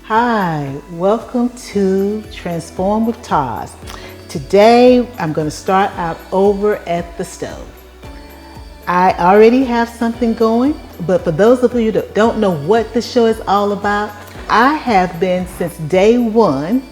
Hi, welcome to Transform with TAS. Today I'm going to start out over at the stove. I already have something going, but for those of you that don't know what the show is all about, I have been since day one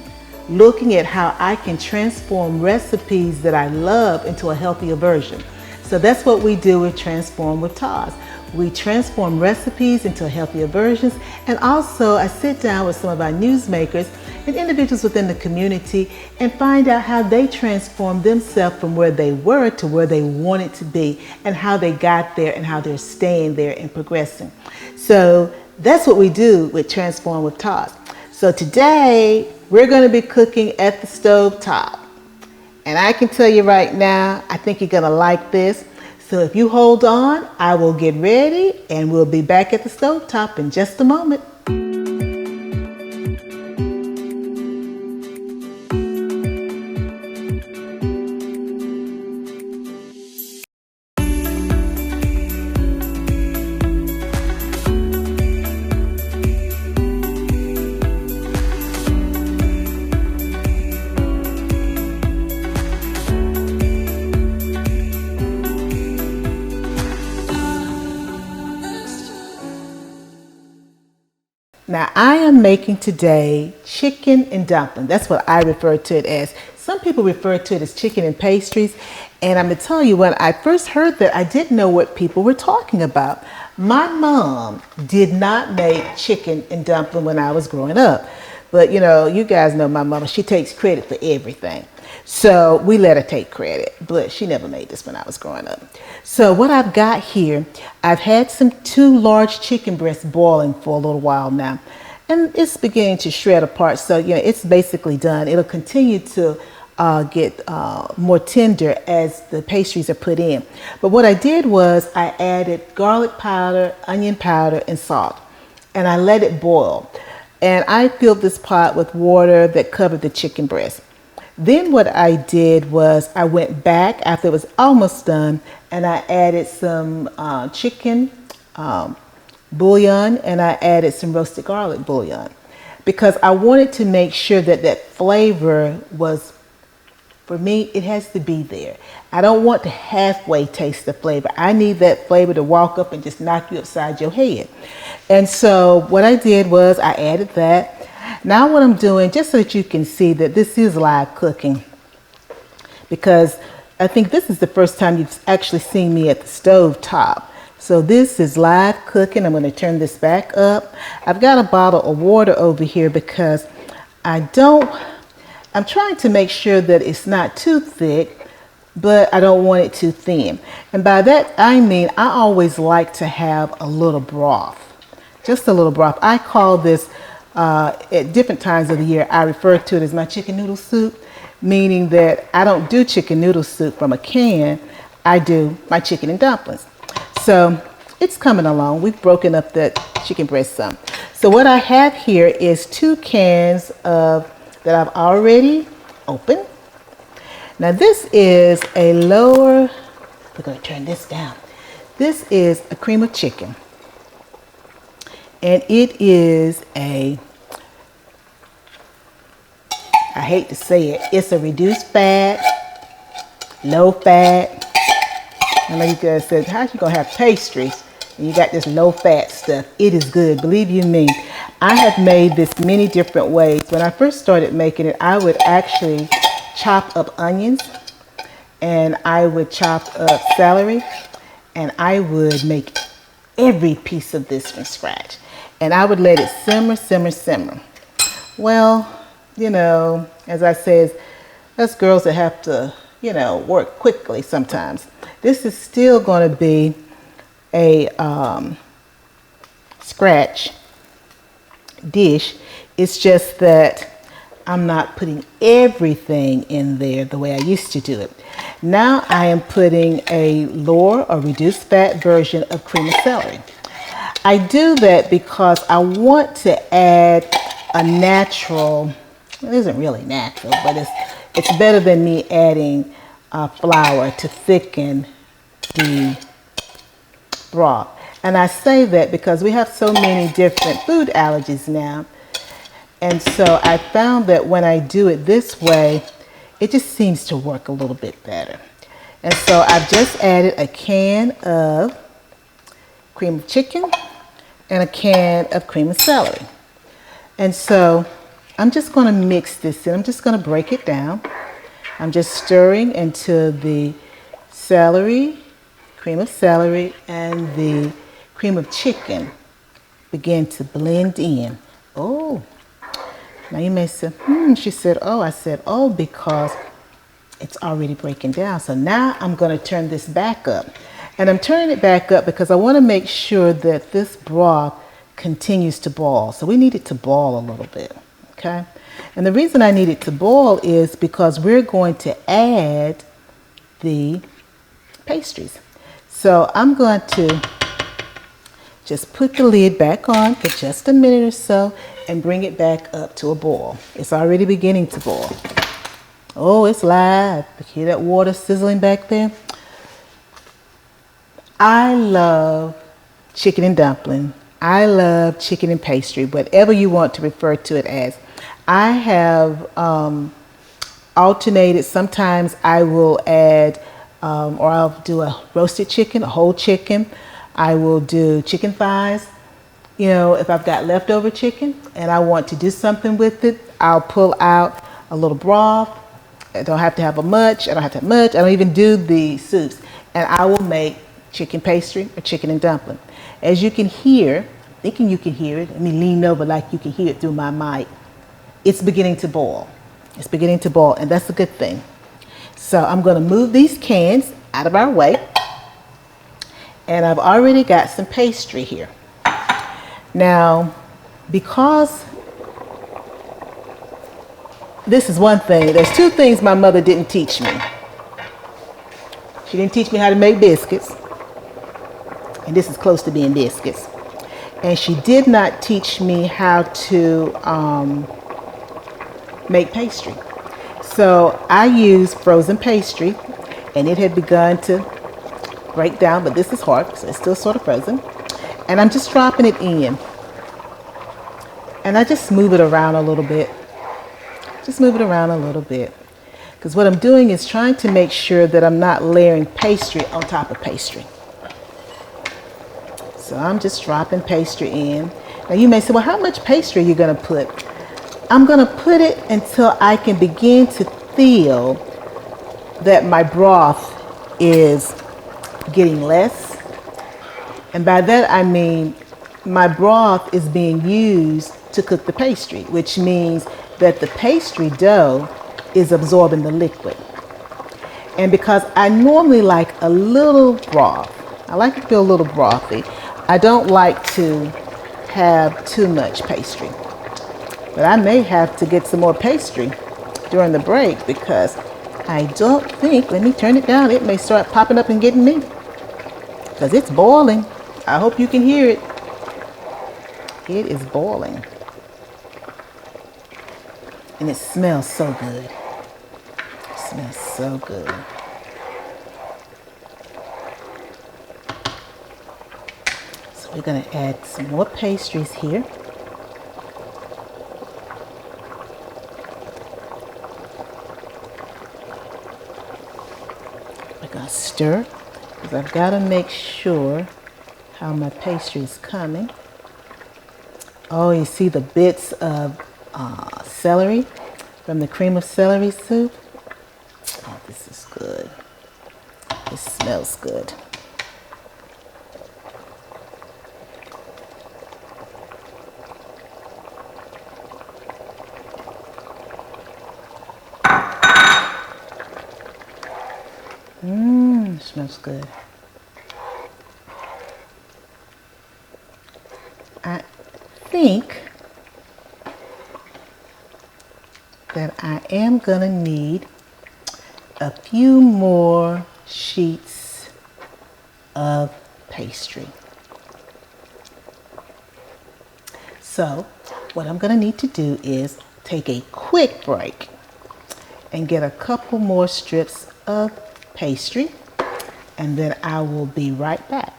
looking at how I can transform recipes that I love into a healthier version. So that's what we do with Transform with TAS. We transform recipes into healthier versions, and also I sit down with some of our newsmakers and individuals within the community and find out how they transformed themselves from where they were to where they wanted to be, and how they got there and how they're staying there and progressing. So that's what we do with Transform with TAS. So today we're going to be cooking at the stove top. And I can tell you right now, I think you're going to like this. So if you hold on, I will get ready and we'll be back at the stovetop in just a moment. Now I am making today chicken and dumpling. That's what I refer to it as. Some people refer to it as chicken and pastries. And I'm going to tell you, when I first heard that, I didn't know what people were talking about. My mom did not make chicken and dumpling when I was growing up. But you know, you guys know my mama, she takes credit for everything. So we let her take credit, but she never made this when I was growing up. So what I've got here, I've had two large chicken breasts boiling for a little while now, and it's beginning to shred apart. So you know, it's basically done. It'll continue to get more tender as the pastries are put in. But what I did was I added garlic powder, onion powder, and salt, and I let it boil. And I filled this pot with water that covered the chicken breast. Then what I did was I went back after it was almost done, and I added some chicken bouillon, and I added some roasted garlic bouillon, because I wanted to make sure that that flavor was, for me, it has to be there. I don't want to halfway taste the flavor. I need that flavor to walk up and just knock you upside your head. And so what I did was I added that. Now what I'm doing, just so that you can see that this is live cooking, because I think this is the first time you've actually seen me at the stove top. So this is live cooking. I'm going to turn this back up. I've got a bottle of water over here because I'm trying to make sure that it's not too thick, but I don't want it too thin. And by that, I mean, I always like to have a little broth, just a little broth. I call this, at different times of the year, I refer to it as my chicken noodle soup, meaning that I don't do chicken noodle soup from a can. I do my chicken and dumplings. So it's coming along. We've broken up the chicken breast some. So what I have here is 2 cans of that I've already opened. Now this is a lower, we're going to turn this down. This is a cream of chicken. And it is I hate to say it, it's a reduced fat, low fat. I know you guys said, how you going to have pastries and you got this low fat stuff? It is good, believe you me. I have made this many different ways. When I first started making it, I would actually chop up onions, and I would chop up celery, and I would make every piece of this from scratch. And I would let it simmer, simmer, simmer. Well, you know, as I said, us girls that have to, you know, work quickly sometimes. This is still going to be a scratch dish. It's just that I'm not putting everything in there the way I used to do it. Now I am putting a lower or reduced fat version of cream of celery. I do that because I want to add a natural, it isn't really natural, but it's better than me adding flour to thicken the broth. And I say that because we have so many different food allergies now And so I found that when I do it this way, it just seems to work a little bit better. And so I've just added a can of cream of chicken and a can of cream of celery. And so I'm just going to mix this in. I'm just going to break it down. I'm just stirring until the celery, cream of celery, and the cream of chicken begin to blend in. Oh, now you may say, she said, oh. I said, oh, because it's already breaking down. So now I'm going to turn this back up. And I'm turning it back up because I want to make sure that this broth continues to boil. So we need it to boil a little bit, okay? And the reason I need it to boil is because we're going to add the pastries. So I'm going to just put the lid back on for just a minute or so and bring it back up to a boil. It's already beginning to boil. Oh, it's live. You hear that water sizzling back there? I love chicken and dumpling. I love chicken and pastry, whatever you want to refer to it as. I have alternated. Sometimes I will add, or I'll do a roasted chicken, a whole chicken. I will do chicken thighs. You know, if I've got leftover chicken and I want to do something with it, I'll pull out a little broth. I don't have to have much. I don't have to have much. I don't even do the soups. And I will make chicken pastry or chicken and dumpling. As you can hear, thinking you can hear it, let me lean over like you can hear it through my mic. It's beginning to boil. It's beginning to boil, and that's a good thing. So I'm going to move these cans out of our way. And I've already got some pastry here. Now, because this is one thing, there's two things my mother didn't teach me. She didn't teach me how to make biscuits. And this is close to being biscuits. And she did not teach me how to make pastry. So I used frozen pastry, and it had begun to break down, but this is hard, so it's still sort of frozen. And I'm just dropping it in. And I just move it around a little bit. Just move it around a little bit. Because what I'm doing is trying to make sure that I'm not layering pastry on top of pastry. So I'm just dropping pastry in. Now you may say, well, how much pastry are you going to put? I'm going to put it until I can begin to feel that my broth is getting less. And by that I mean my broth is being used to cook the pastry, which means that the pastry dough is absorbing the liquid. And because I normally like a little broth, I like it to feel a little brothy. I don't like to have too much pastry. But I may have to get some more pastry during the break because I don't think, let me turn it down, it may start popping up and getting me. Because it's boiling. I hope you can hear it. It is boiling. And it smells so good. It smells so good. So we're going to add some more pastries here. We're going to stir because I've got to make sure how my pastry is coming. Oh, you see the bits of celery from the cream of celery soup? Oh, this is good. It smells good. It smells good. I think that I am gonna need a few more sheets of pastry. So what I'm gonna need to do is take a quick break and get a couple more strips of pastry, and then I will be right back.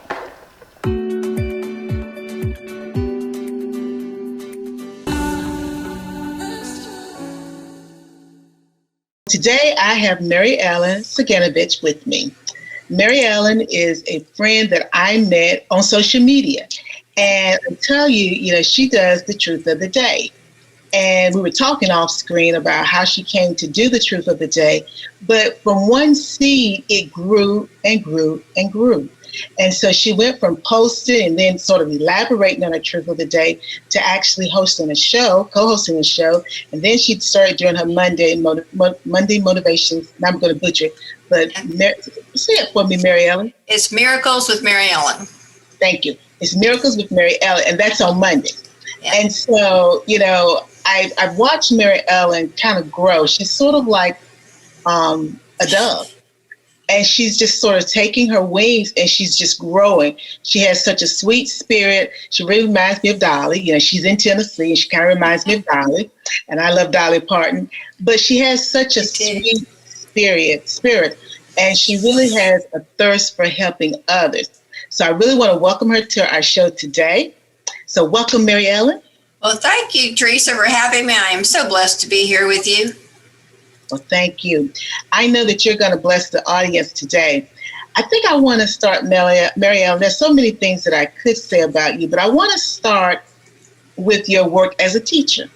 Today I have Mary Ellen Ciganovich with me. Mary Ellen is a friend that I met on social media. And I tell you, she does the truth of the day. And we were talking off screen about how she came to do the truth of the day. But from one seed, it grew and grew and grew. And so she went from posting and then sort of elaborating on the truth of the day to actually hosting a show, co-hosting a show. And then she started doing her Monday motivations. Now I'm going to butcher it, but say it for me, Mary Ellen. It's Miracles with Mary Ellen. Thank you. It's Miracles with Mary Ellen, and that's on Monday. Yeah. And so, I've watched Mary Ellen kind of grow. She's sort of like a dove. And she's just sort of taking her wings and she's just growing. She has such a sweet spirit. She really reminds me of Dolly. She's in Tennessee and she kind of reminds me of Dolly. And I love Dolly Parton. But she has such a sweet spirit. And she really has a thirst for helping others. So I really want to welcome her to our show today. So welcome, Mary Ellen. Well, thank you, Teresa, for having me. I am so blessed to be here with you. Well, thank you. I know that you're going to bless the audience today. I think I want to start, Mary Ellen. There's so many things that I could say about you, but I want to start with your work as a teacher.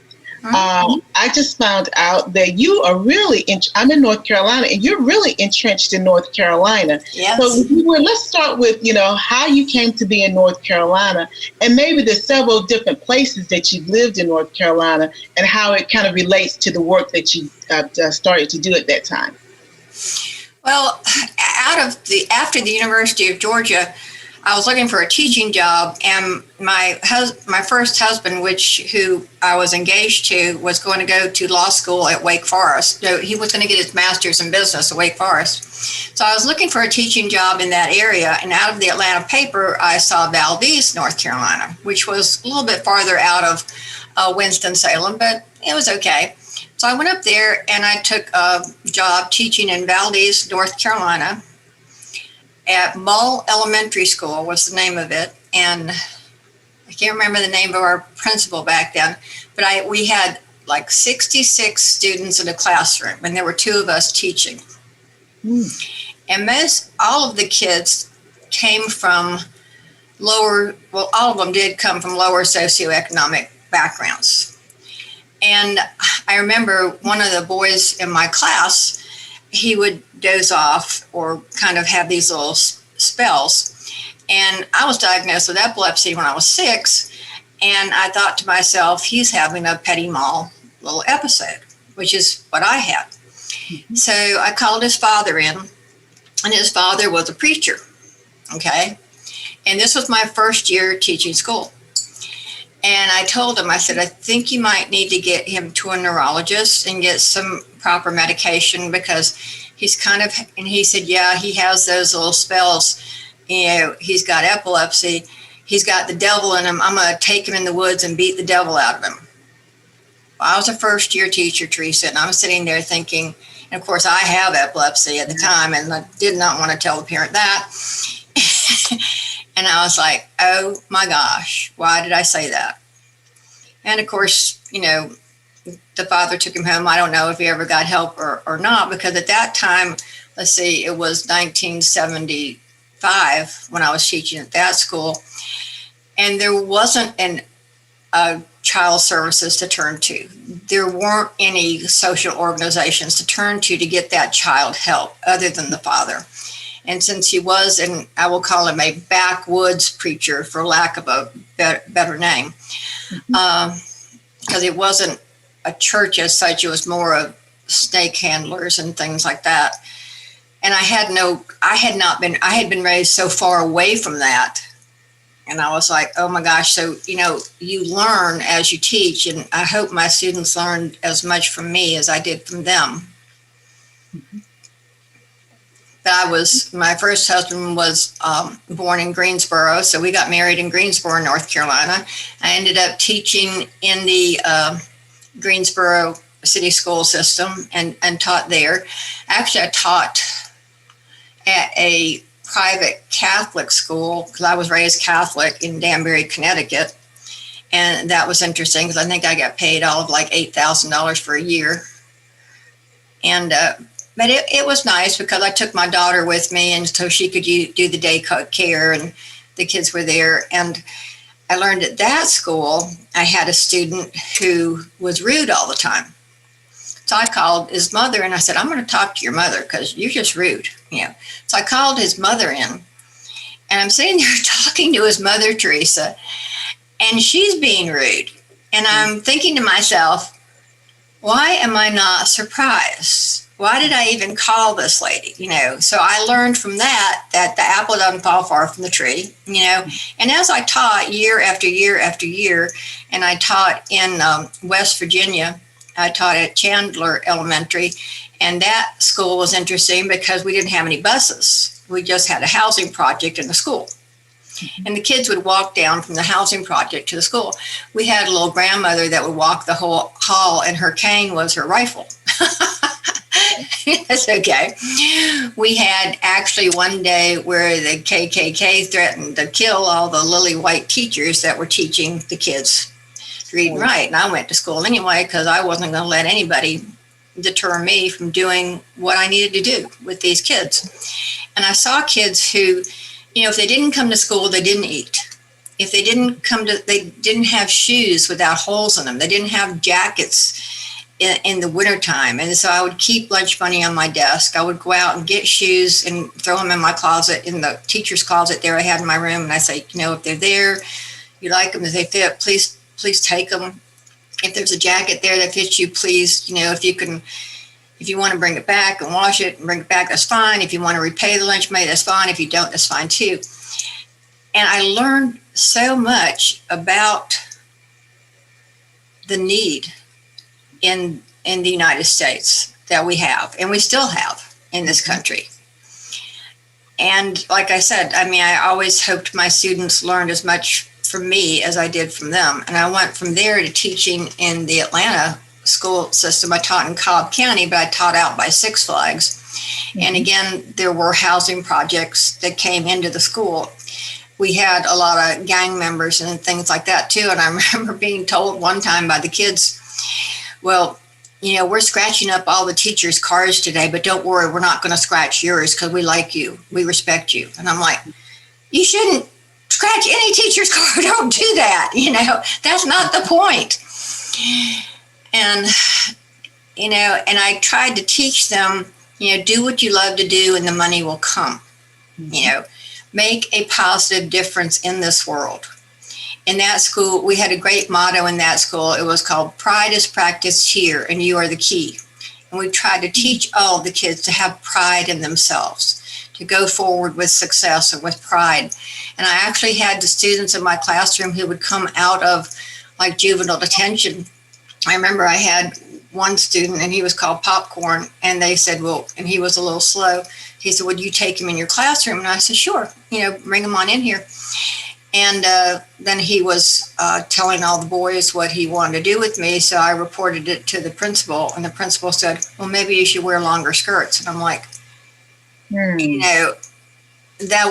Mm-hmm. I just found out that you are really, I'm in North Carolina, and you're really entrenched in North Carolina. Yes. So let's start with, how you came to be in North Carolina, and maybe the several different places that you've lived in North Carolina, and how it kind of relates to the work that you started to do at that time. Well, after the University of Georgia, I was looking for a teaching job, and my first husband, who I was engaged to, was going to go to law school at Wake Forest. So he was going to get his master's in business at Wake Forest. So I was looking for a teaching job in that area, and out of the Atlanta paper, I saw Valdez, North Carolina, which was a little bit farther out of Winston-Salem, but it was okay. So I went up there, and I took a job teaching in Valdez, North Carolina, at Mull Elementary School was the name of it. And I can't remember the name of our principal back then, but we had like 66 students in a classroom, and there were two of us teaching. And all of the kids came from all of them did come from lower socioeconomic backgrounds. And I remember one of the boys in my class, he would doze off or kind of have these little spells. And I was diagnosed with epilepsy when I was 6. And I thought to myself, he's having a petit mal little episode, which is what I had. Mm-hmm. So I called his father in, and his father was a preacher. Okay. And this was my first year teaching school. And I told him, I said, I think you might need to get him to a neurologist and get some proper medication, because and he said, yeah, he has those little spells. He's got epilepsy. He's got the devil in him. I'm going to take him in the woods and beat the devil out of him. Well, I was a first year teacher, Teresa, and I'm sitting there thinking, and of course I have epilepsy at the time, and I did not want to tell the parent that. And I was like, oh my gosh, why did I say that? And of course, the father took him home. I don't know if he ever got help or not, because at that time, let's see, it was 1975 when I was teaching at that school. And there wasn't child services to turn to. There weren't any social organizations to turn to get that child help other than the father. And since he was, and I will call him a backwoods preacher for lack of a better name, because it wasn't a church as such, it was more of snake handlers and things like that. And I had been raised so far away from that. And I was like, oh my gosh. So, you learn as you teach, and I hope my students learned as much from me as I did from them. Mm-hmm. My first husband was born in Greensboro, so we got married in Greensboro, North Carolina. I ended up teaching in the Greensboro city school system and taught there. Actually, I taught at a private Catholic school, because I was raised Catholic in Danbury, Connecticut. And that was interesting, because I think I got paid all of like $8,000 for a year. And but it was nice because I took my daughter with me, and so she could do the day care, and the kids were there. And I learned at that school, I had a student who was rude all the time. So I called his mother and I said, I'm going to talk to your mother because you're just rude. So I called his mother in, and I'm sitting there talking to his mother, Teresa, and she's being rude. And I'm thinking to myself, why am I not surprised? Why did I even call this lady? So I learned from that the apple doesn't fall far from the tree, And as I taught year after year after year, and I taught in West Virginia, I taught at Chandler Elementary, and that school was interesting because we didn't have any buses. We just had a housing project in the school. And the kids would walk down from the housing project to the school. We had a little grandmother that would walk the whole hall, and her cane was her rifle. That's okay. We had actually one day where the KKK threatened to kill all the lily white teachers that were teaching the kids to read and write. And I went to school anyway because I wasn't going to let anybody deter me from doing what I needed to do with these kids. And I saw kids who, if they didn't come to school, they didn't eat. If they didn't have shoes without holes in them. They didn't have jackets in the wintertime. And so I would keep lunch money on my desk. I would go out and get shoes and throw them in my closet, in the teacher's closet there I had in my room. And I say, if they're there, you like them, if they fit, please take them. If there's a jacket there that fits you, please, if you want to bring it back and wash it and bring it back, that's fine. If you want to repay the lunch money, that's fine. If you don't, that's fine too. And I learned so much about the need in the United States that we have, and we still have in this country. And like I said, I always hoped my students learned as much from me as I did from them. And I went from there to teaching in the Atlanta school system. I taught in Cobb County, but I taught out by Six Flags. Mm-hmm. And again, there were housing projects that came into the school. We had a lot of gang members and things like that too. And I remember being told one time by the kids, well, we're scratching up all the teachers' cars today, but don't worry, we're not going to scratch yours because we like you. We respect you. And I'm like, you shouldn't scratch any teacher's car. Don't do that. That's not the point. And, and I tried to teach them, do what you love to do and the money will come. Make a positive difference in this world. In that school, we had a great motto in that school. It was called "Pride is practiced here, and you are the key." And we tried to teach all the kids to have pride in themselves, to go forward with success and with pride. And I actually had the students in my classroom who would come out of like juvenile detention. I remember I had one student, and he was called Popcorn, and they said, well, and he was a little slow. He said, would you take him in your classroom? And I said, sure, bring him on in here. And then he was telling all the boys what he wanted to do with me. So I reported it to the principal, and the principal said, well, maybe you should wear longer skirts. And I'm like, that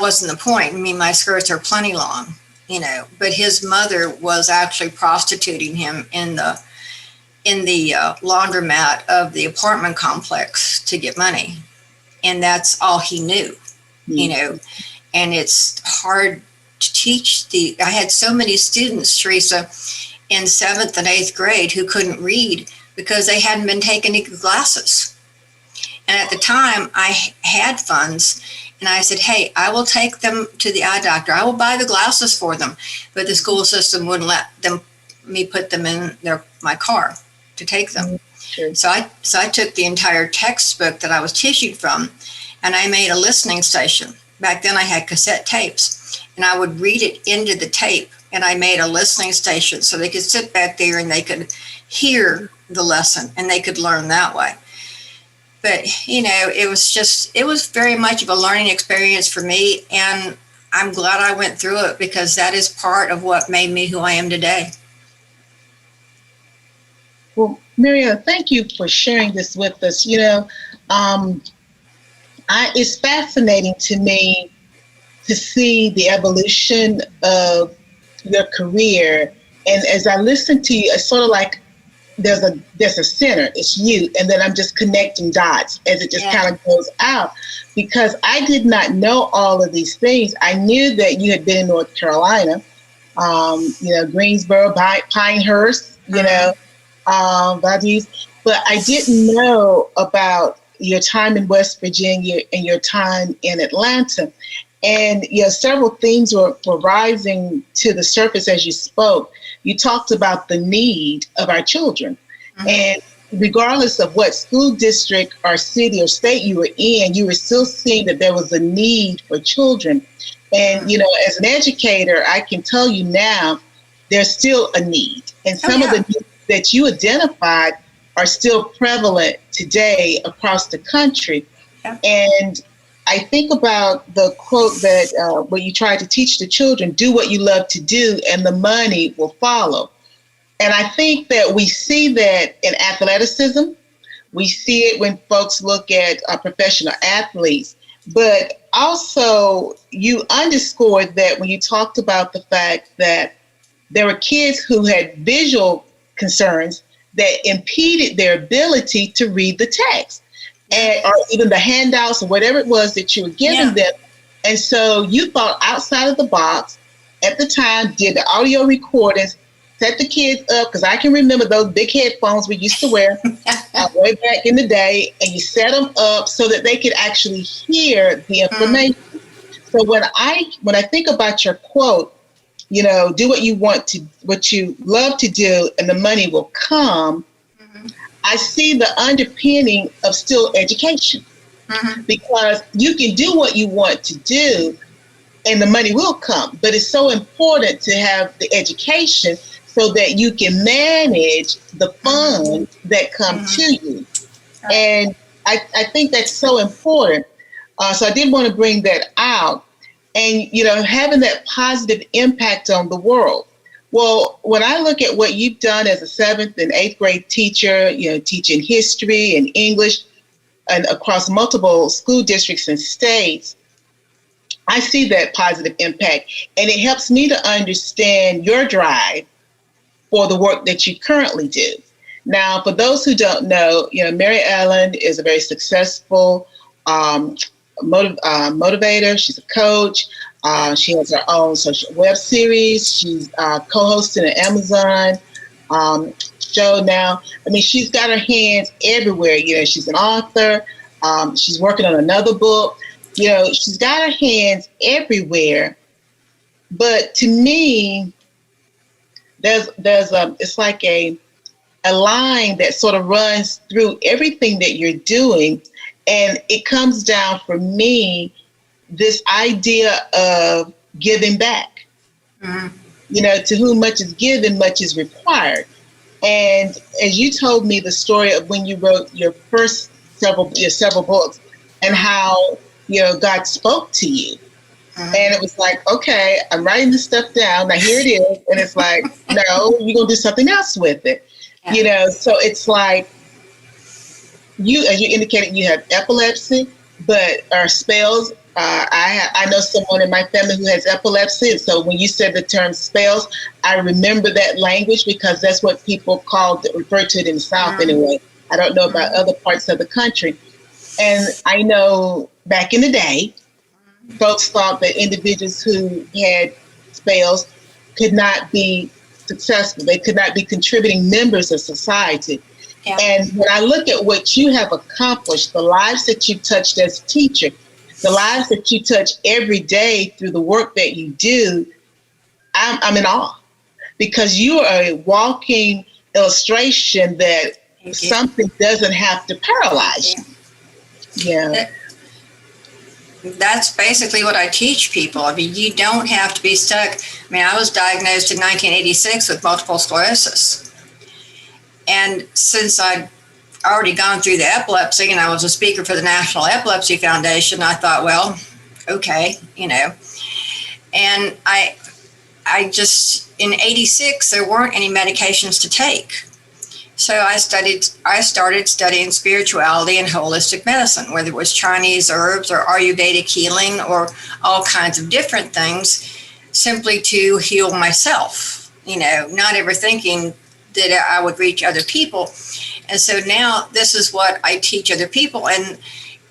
wasn't the point. My skirts are plenty long, but his mother was actually prostituting him in the laundromat of the apartment complex to get money. And that's all he knew, and it's hard to teach I had so many students, Teresa, in 7th and 8th grade who couldn't read because they hadn't been taking any classes. And at the time I had funds, and I said, hey, I will take them to the eye doctor. I will buy the glasses for them. But the school system wouldn't let me put them in my car to take them. Sure. So I took the entire textbook that I was teaching from, and I made a listening station. Back then I had cassette tapes, and I would read it into the tape, and I made a listening station so they could sit back there and they could hear the lesson and they could learn that way. But, it was very much of a learning experience for me, and I'm glad I went through it because that is part of what made me who I am today. Well, Mary Ellen, thank you for sharing this with us. It's fascinating to me to see the evolution of your career. And as I listen to you, it's sort of like there's a center. It's you, and then I'm just connecting dots as it just kind of goes out. Because I did not know all of these things. I knew that you had been in North Carolina, Greensboro, Pinehurst, Valdez, but I didn't know about your time in West Virginia and your time in Atlanta. And several things were rising to the surface as you spoke. You talked about the need of our children. Mm-hmm. And regardless of what school district or city or state you were in, you were still seeing that there was a need for children. And, as an educator, I can tell you now, there's still a need. And some of the needs that you identified are still prevalent today across the country. Yeah. And I think about the quote that where you try to teach the children, do what you love to do and the money will follow. And I think that we see that in athleticism. We see it when folks look at professional athletes. But also you underscored that when you talked about the fact that there were kids who had visual concerns that impeded their ability to read the text. Or even the handouts or whatever it was that you were giving them. And so you thought outside of the box at the time, did the audio recordings, set the kids up, because I can remember those big headphones we used to wear way back in the day, and you set them up so that they could actually hear the information. So when I think about your quote, do what you love to do and the money will come, I see the underpinning of still education, because you can do what you want to do and the money will come. But it's so important to have the education so that you can manage the funds that come to you. And I think that's so important. So I did want to bring that out. And, having that positive impact on the world. Well, when I look at what you've done as a 7th and 8th grade teacher, teaching history and English and across multiple school districts and states, I see that positive impact. And it helps me to understand your drive for the work that you currently do. Now, for those who don't know, Mary Ellen is a very successful motivator. She's a coach. She has her own social web series. She's co-hosting an Amazon show now. I mean, she's got her hands everywhere. She's an author. She's working on another book. She's got her hands everywhere. But to me, there's it's like a line that sort of runs through everything that you're doing. And it comes down for me, this idea of giving back. To whom much is given, much is required. And as you told me the story of when you wrote your first several books and how, God spoke to you. And it was like, okay, I'm writing this stuff down. Now here it is. And it's like, no, you're going to do something else with it. So it's like, you, as you indicated, you have epilepsy, but or spells. I know someone in my family who has epilepsy. And so when you said the term spells, I remember that language because that's what people refer to it in the South anyway. I don't know about other parts of the country. And I know back in the day, folks thought that individuals who had spells could not be successful. They could not be contributing members of society. Yeah. And when I look at what you have accomplished, the lives that you've touched as a teacher, the lives that you touch every day through the work that you do, I'm in awe because you are a walking illustration that something doesn't have to paralyze you. Yeah. That's basically what I teach people. I mean, you don't have to be stuck. I mean, I was diagnosed in 1986 with multiple sclerosis. And since I'd already gone through the epilepsy and I was a speaker for the National Epilepsy Foundation, I thought, well, okay, And I just, in 86, there weren't any medications to take. So I started studying spirituality and holistic medicine, whether it was Chinese herbs or Ayurvedic healing or all kinds of different things, simply to heal myself, not ever thinking that I would reach other people. And so now this is what I teach other people. And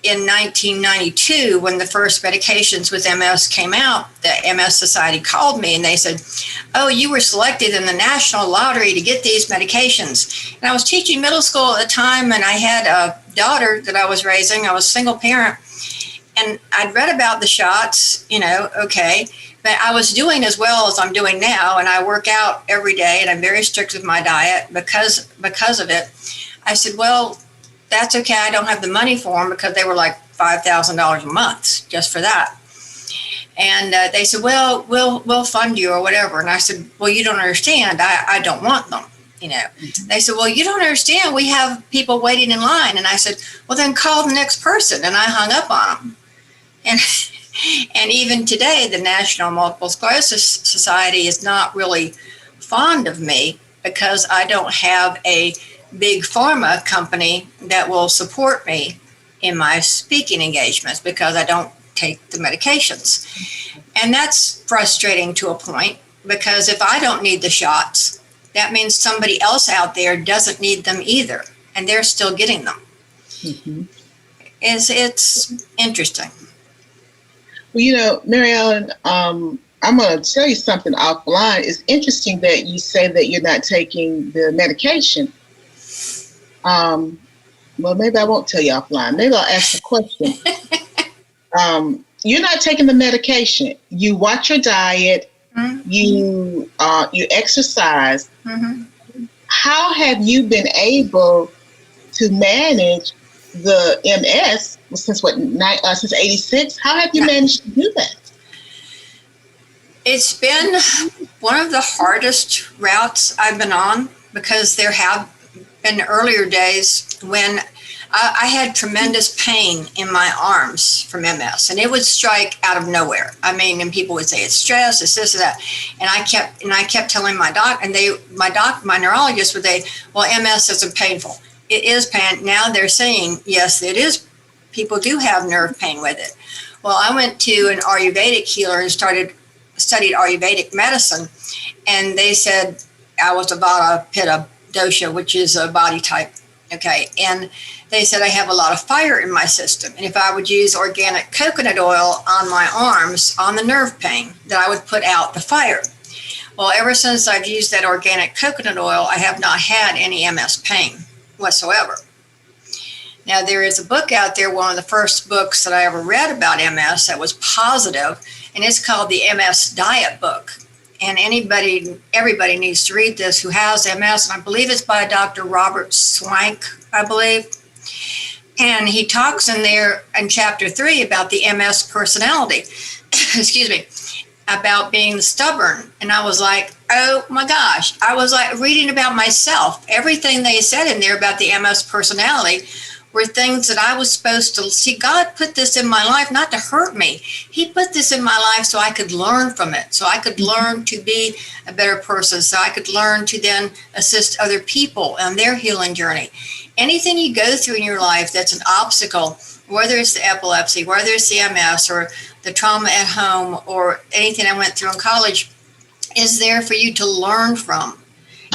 in 1992, when the first medications with MS came out, the MS Society called me and they said, oh, you were selected in the national lottery to get these medications. And I was teaching middle school at the time, and I had a daughter that I was raising. I was a single parent. And I'd read about the shots, okay. But I was doing as well as I'm doing now, and I work out every day, and I'm very strict with my diet because of it. I said, well, that's okay. I don't have the money for them because they were like $5,000 a month just for that. And they said, well, we'll fund you or whatever. And I said, well, you don't understand. I don't want them. They said, well, you don't understand. We have people waiting in line. And I said, well, then call the next person. And I hung up on them. And even today, the National Multiple Sclerosis Society is not really fond of me because I don't have a big pharma company that will support me in my speaking engagements because I don't take the medications. And that's frustrating to a point because if I don't need the shots, that means somebody else out there doesn't need them either, and they're still getting them. Mm-hmm. It's interesting. Well, Mary Ellen, I'm going to tell you something offline. It's interesting that you say that you're not taking the medication. Well, maybe I won't tell you offline. Maybe I'll ask a question. You're not taking the medication. You watch your diet. Mm-hmm. You exercise. Mm-hmm. How have you been able to manage the MS since since '86? How have you managed to do that? It's been one of the hardest routes I've been on because there have been earlier days when I had tremendous pain in my arms from MS, and it would strike out of nowhere. I mean, and people would say it's stress, it's this or that, and I kept telling my doc, and my neurologist would say, well, MS isn't painful. It is pain. Now they're saying yes, it is. People do have nerve pain with it. Well, I went to an Ayurvedic healer and studied Ayurvedic medicine, and they said I was a Vata Pitta dosha, which is a body type. Okay, and they said I have a lot of fire in my system, and if I would use organic coconut oil on my arms on the nerve pain, that I would put out the fire. Well, ever since I've used that organic coconut oil, I have not had any MS pain whatsoever. Now, there is a book out there, one of the first books that I ever read about MS that was positive, and it's called the MS Diet Book. And everybody needs to read this who has MS, and I believe it's by Dr. Robert Swank, I believe. And he talks in there in chapter 3 about the MS personality, excuse me, about being stubborn. And I was like, oh my gosh, I was like reading about myself. Everything they said in there about the MS personality were things that I was supposed to see. God put this in my life not to hurt me. He put this in my life so I could learn from it, so I could learn to be a better person, so I could learn to then assist other people on their healing journey. Anything you go through in your life that's an obstacle, whether it's the epilepsy, whether it's the MS or the trauma at home or anything I went through in college, is there for you to learn from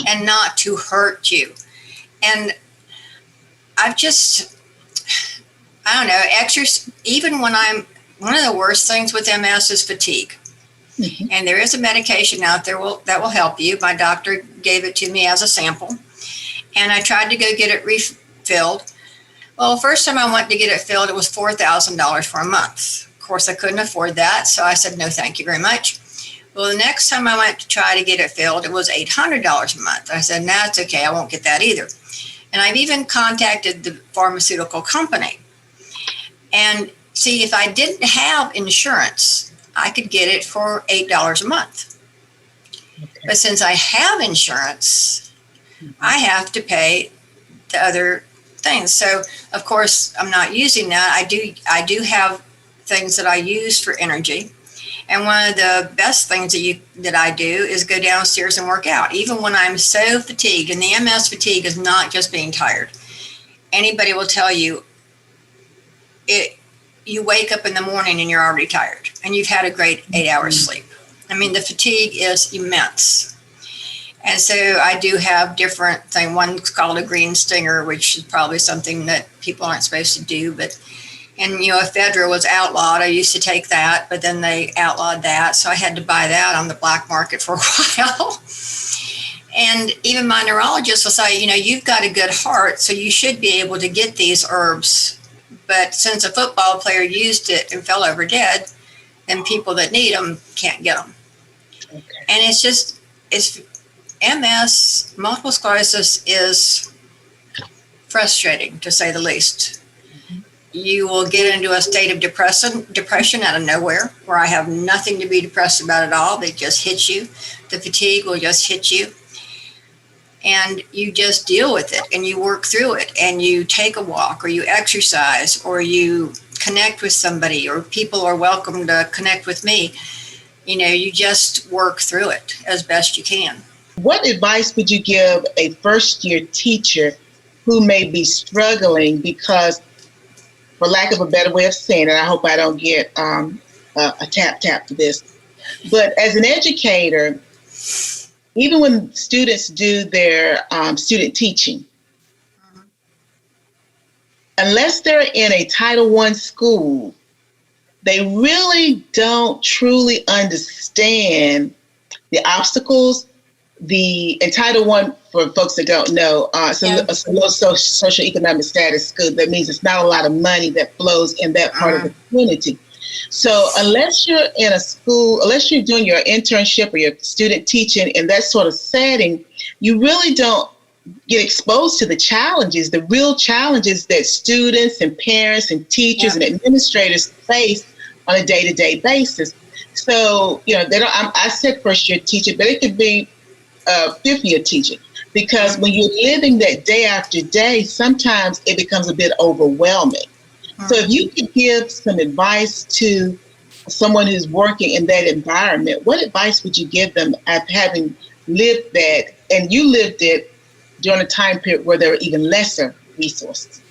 and not to hurt you. And I've just, I don't know, exercise, even when one of the worst things with MS is fatigue. Mm-hmm. And there is a medication out there that will help you. My doctor gave it to me as a sample. And I tried to go get it refilled. Well, first time I went to get it filled, it was $4,000 for a month. Of course, I couldn't afford that. So I said, no, thank you very much. Well, the next time I went to try to get it filled, it was $800 a month. I said, nah, it's okay. I won't get that either. And I've even contacted the pharmaceutical company. And see, if I didn't have insurance, I could get it for $8 a month. Okay. But since I have insurance, I have to pay the other things. So, of course, I'm not using that. I do have things that I use for energy. And one of the best things that I do is go downstairs and work out, even when I'm so fatigued. And the MS fatigue is not just being tired. Anybody will tell you, you wake up in the morning and you're already tired, and you've had a great 8 hours sleep. I mean, the fatigue is immense. And so I do have different things. One's called a green stinger, which is probably something that people aren't supposed to do. And ephedra was outlawed. I used to take that, but then they outlawed that. So I had to buy that on the black market for a while. And even my neurologist will say, you've got a good heart, so you should be able to get these herbs. But since a football player used it and fell over dead, then people that need them can't get them. Okay. And it's MS, multiple sclerosis, is frustrating, to say the least. Mm-hmm. You will get into a state of depression out of nowhere, where I have nothing to be depressed about at all. They just hit you. The fatigue will just hit you. And you just deal with it, and you work through it, and you take a walk, or you exercise, or you connect with somebody, or people are welcome to connect with me. You just work through it as best you can. What advice would you give a first-year teacher who may be struggling because, for lack of a better way of saying it, I hope I don't get a tap for this, but as an educator, even when students do their student teaching, unless they're in a Title I school, they really don't truly understand the obstacles. In Title I, for folks that don't know, it's a low socioeconomic status school. That means it's not a lot of money that flows in that part of the community. So unless you're in a school, unless you're doing your internship or your student teaching in that sort of setting, you really don't get exposed to the challenges, the real challenges that students and parents and teachers and administrators face on a day-to-day basis. So, they don't, I said first-year teacher, but it could be fifth-year teacher, because when you're living that day after day, sometimes it becomes a bit overwhelming. So if you could give some advice to someone who's working in that environment, what advice would you give them after having lived that, and you lived it during a time period where there were even lesser resources?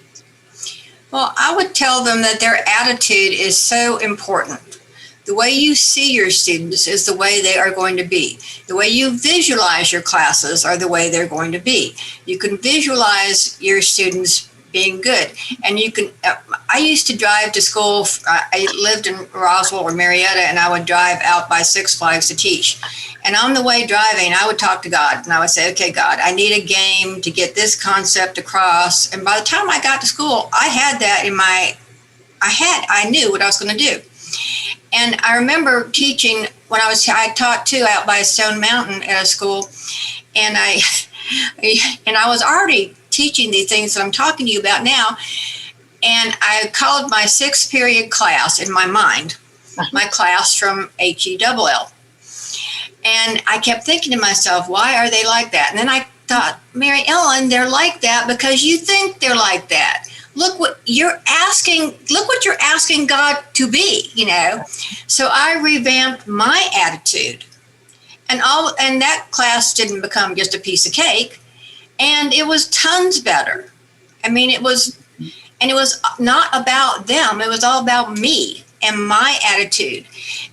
Well, I would tell them that their attitude is so important. The way you see your students is the way they are going to be. The way you visualize your classes are the way they're going to be. You can visualize your students being good. And you can, I used to drive to school. I lived in Roswell or Marietta, and I would drive out by Six Flags to teach. And on the way driving, I would talk to God, and I would say, okay, God, I need a game to get this concept across. And by the time I got to school, I had that in I knew what I was going to do. And I remember teaching when I taught too out by Stone Mountain at a school, and I was already teaching these things that I'm talking to you about now. And I called my 6th period class in my mind, my class from HELL. And I kept thinking to myself, why are they like that? And then I thought, Mary Ellen, they're like that because you think they're like that. Look what you're asking God to be, So I revamped my attitude. And that class didn't become just a piece of cake. And it was tons better. I mean, it was not about them. It was all about me and my attitude.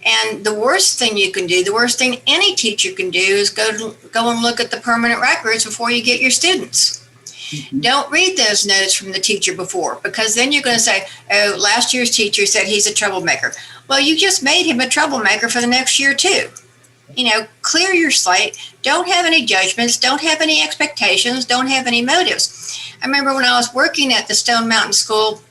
And the worst thing you can do, the worst thing any teacher can do, is go and look at the permanent records before you get your students. Mm-hmm. Don't read those notes from the teacher before, because then you're going to say, oh, last year's teacher said he's a troublemaker. Well, you just made him a troublemaker for the next year too. Clear your slate. Don't have any judgments. Don't have any expectations. Don't have any motives. I remember when I was working at the Stone Mountain School,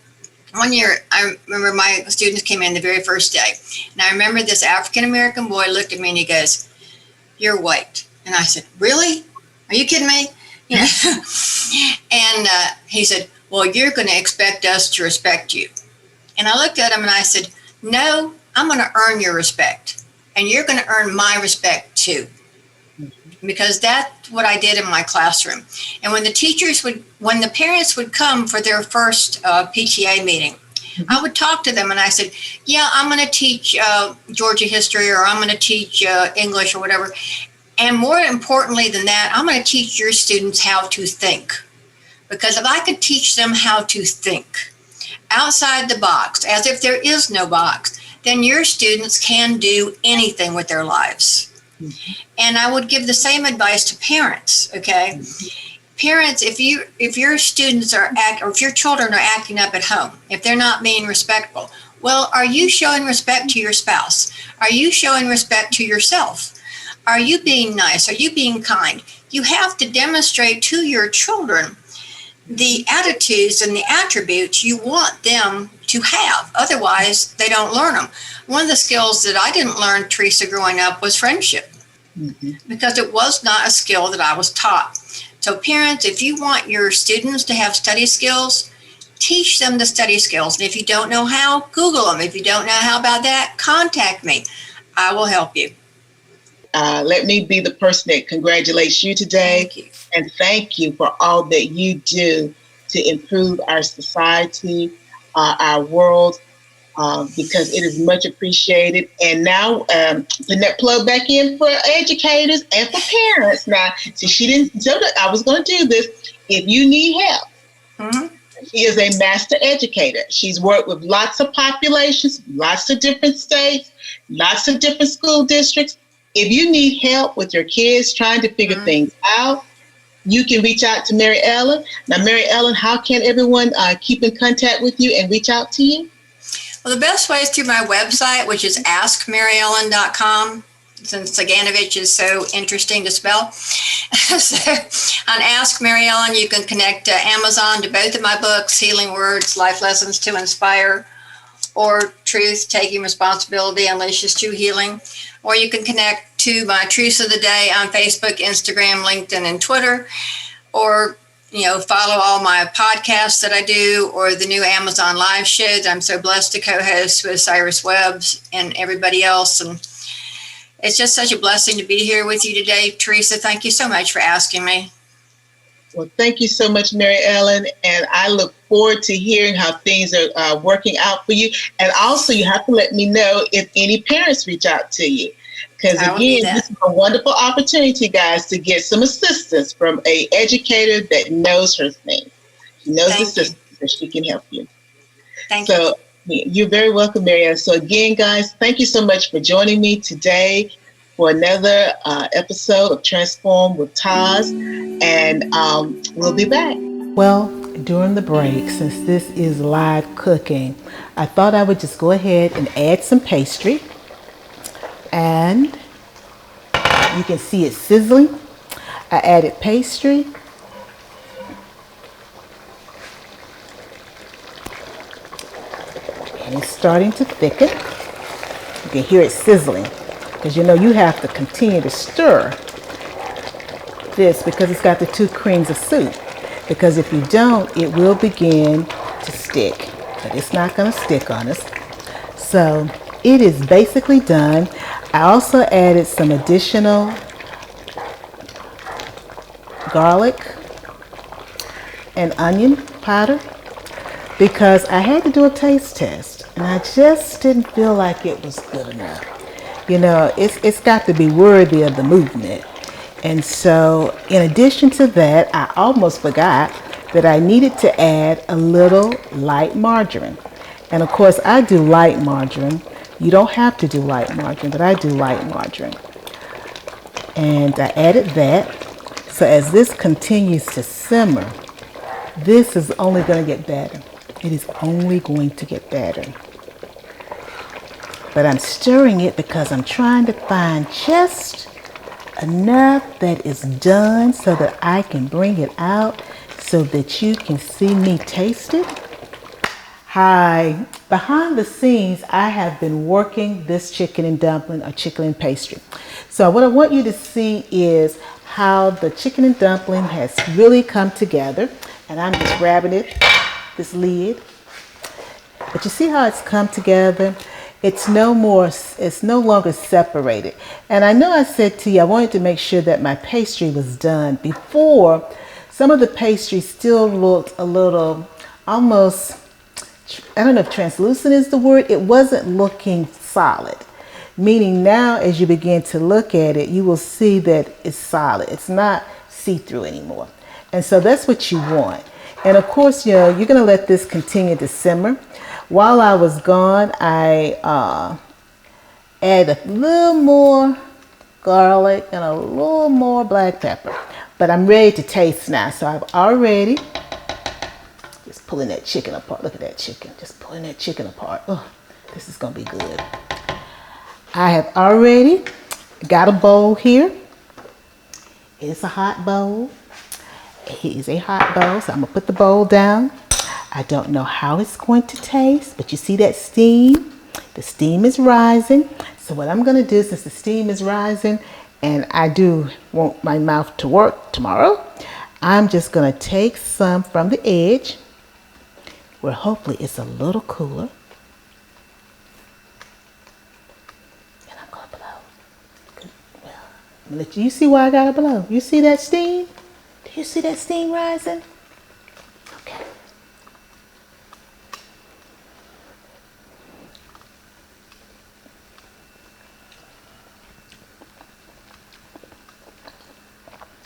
one year, I remember my students came in the very first day. And I remember this African-American boy looked at me and he goes, "You're white." And I said, "Really? Are you kidding me?" And he said, "Well, you're going to expect us to respect you." And I looked at him and I said, "No, I'm going to earn your respect. And you're going to earn my respect too." Because that's what I did in my classroom. And when the parents would come for their first PTA meeting, I would talk to them and I said, yeah, I'm going to teach Georgia history, or I'm going to teach English or whatever. And more importantly than that, I'm going to teach your students how to think. Because if I could teach them how to think outside the box, as if there is no box, then your students can do anything with their lives. And I would give the same advice to parents, okay? Parents, if your students or if your children are acting up at home, if they're not being respectful, well, are you showing respect to your spouse? Are you showing respect to yourself? Are you being nice? Are you being kind? You have to demonstrate to your children the attitudes and the attributes you want them to have. Otherwise, they don't learn them. One of the skills that I didn't learn, Teresa, growing up was friendship, because it was not a skill that I was taught. So parents, if you want your students to have study skills, teach them the study skills. And if you don't know how, Google them. If you don't know how about that, contact me. I will help you. Let me be the person that congratulates you today. Thank you. And thank you for all that you do to improve our society, our world, because it is much appreciated. And now, putting that plug back in for educators and for parents. Now, see, she didn't tell that I was going to do this. If you need help, she is a master educator. She's worked with lots of populations, lots of different states, lots of different school districts. If you need help with your kids trying to figure things out, you can reach out to Mary Ellen. Now, Mary Ellen, how can everyone keep in contact with you and reach out to you? Well, the best way is through my website, which is askmaryellen.com, since Ciganovich is so interesting to spell. So on Ask Mary Ellen, you can connect Amazon to both of my books, Healing Words, Life Lessons to Inspire, or Truth, Taking Responsibility, Unleashes True Healing. Or you can connect to my Truths of the Day on Facebook, Instagram, LinkedIn, and Twitter. Or, follow all my podcasts that I do, or the new Amazon Live show that I'm so blessed to co-host with Cyrus Webbs and everybody else. And it's just such a blessing to be here with you today, Teresa. Thank you so much for asking me. Well, thank you so much, Mary Ellen. And I look forward to hearing how things are working out for you. And also, you have to let me know if any parents reach out to you. Because again, this is a wonderful opportunity, guys, to get some assistance from an educator that knows her thing. She knows the system, so she can help you. Thank you. You're very welcome, Mary Ellen. So again, guys, thank you so much for joining me today for another episode of Transform with TAS. And we'll be back. Well, during the break, since this is live cooking, I thought I would just go ahead and add some pastry. And you can see it sizzling. I added pastry. And it's starting to thicken. You can hear it sizzling, because you have to continue to stir this because it's got the 2 creams of soup. Because if you don't, it will begin to stick. But it's not going to stick on us. So it is basically done. I also added some additional garlic and onion powder because I had to do a taste test and I just didn't feel like it was good enough. It's got to be worthy of the movement. And so in addition to that, I almost forgot that I needed to add a little light margarine. And of course, I do light margarine. You don't have to do light margarine, but I do light margarine. And I added that. So as this continues to simmer, this is only going to get better. It is only going to get better. But I'm stirring it because I'm trying to find just enough that is done so that I can bring it out so that you can see me taste it. Hi, behind the scenes, I have been working this chicken and dumpling or chicken and pastry. So what I want you to see is how the chicken and dumpling has really come together. And I'm just grabbing it, this lid. But you see how it's come together? It's no longer separated. And I know I said to you, I wanted to make sure that my pastry was done before. Some of the pastry still looked a little almost, I don't know if translucent is the word. It wasn't looking solid. Meaning now as you begin to look at it, you will see that it's solid. It's not see-through anymore. And so that's what you want. And of course, you're going to let this continue to simmer. While I was gone, I add a little more garlic, and a little more black pepper. But I'm ready to taste now. So I've already just pulling that chicken apart. Look at that chicken. Just pulling that chicken apart. Oh, this is going to be good. I have already got a bowl here. It's a hot bowl. It is a hot bowl. So I'm going to put the bowl down. I don't know how it's going to taste, but you see that steam? The steam is rising. So what I'm going to do, since the steam is rising and I do want my mouth to work tomorrow, I'm just going to take some from the edge where hopefully it's a little cooler. And I'm going to blow. Well, you see why I got to blow? You see that steam? Do you see that steam rising? Okay.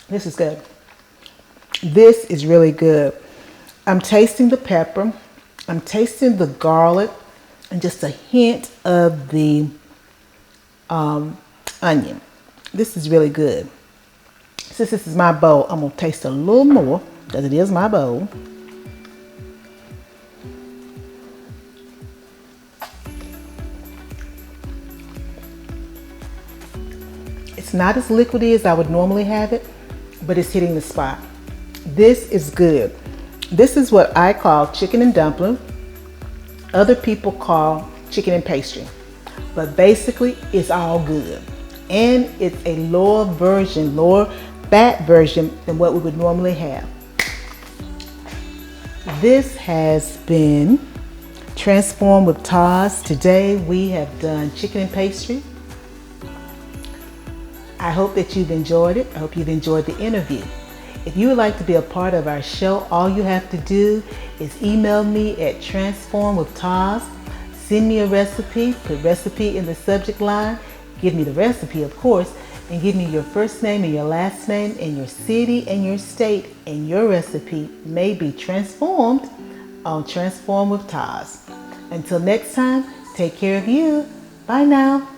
This is good. This is really good. I'm tasting the pepper. I'm tasting the garlic and just a hint of the onion. This is really good. Since this is my bowl, I'm going to taste a little more because it is my bowl. It's not as liquidy as I would normally have it, but it's hitting the spot. This is good. This is what I call chicken and dumpling. Other people call chicken and pastry. But basically, it's all good. And it's a lower fat version than what we would normally have. This has been Transform with TAS. Today we have done chicken and pastry. I hope that you've enjoyed it. I hope you've enjoyed the interview. If you would like to be a part of our show, all you have to do is email me at Transform with TAS. Send me a recipe, put recipe in the subject line, give me the recipe of course, and give me your first name and your last name and your city and your state, and your recipe may be transformed on Transform with TAS. Until next time, take care of you. Bye now.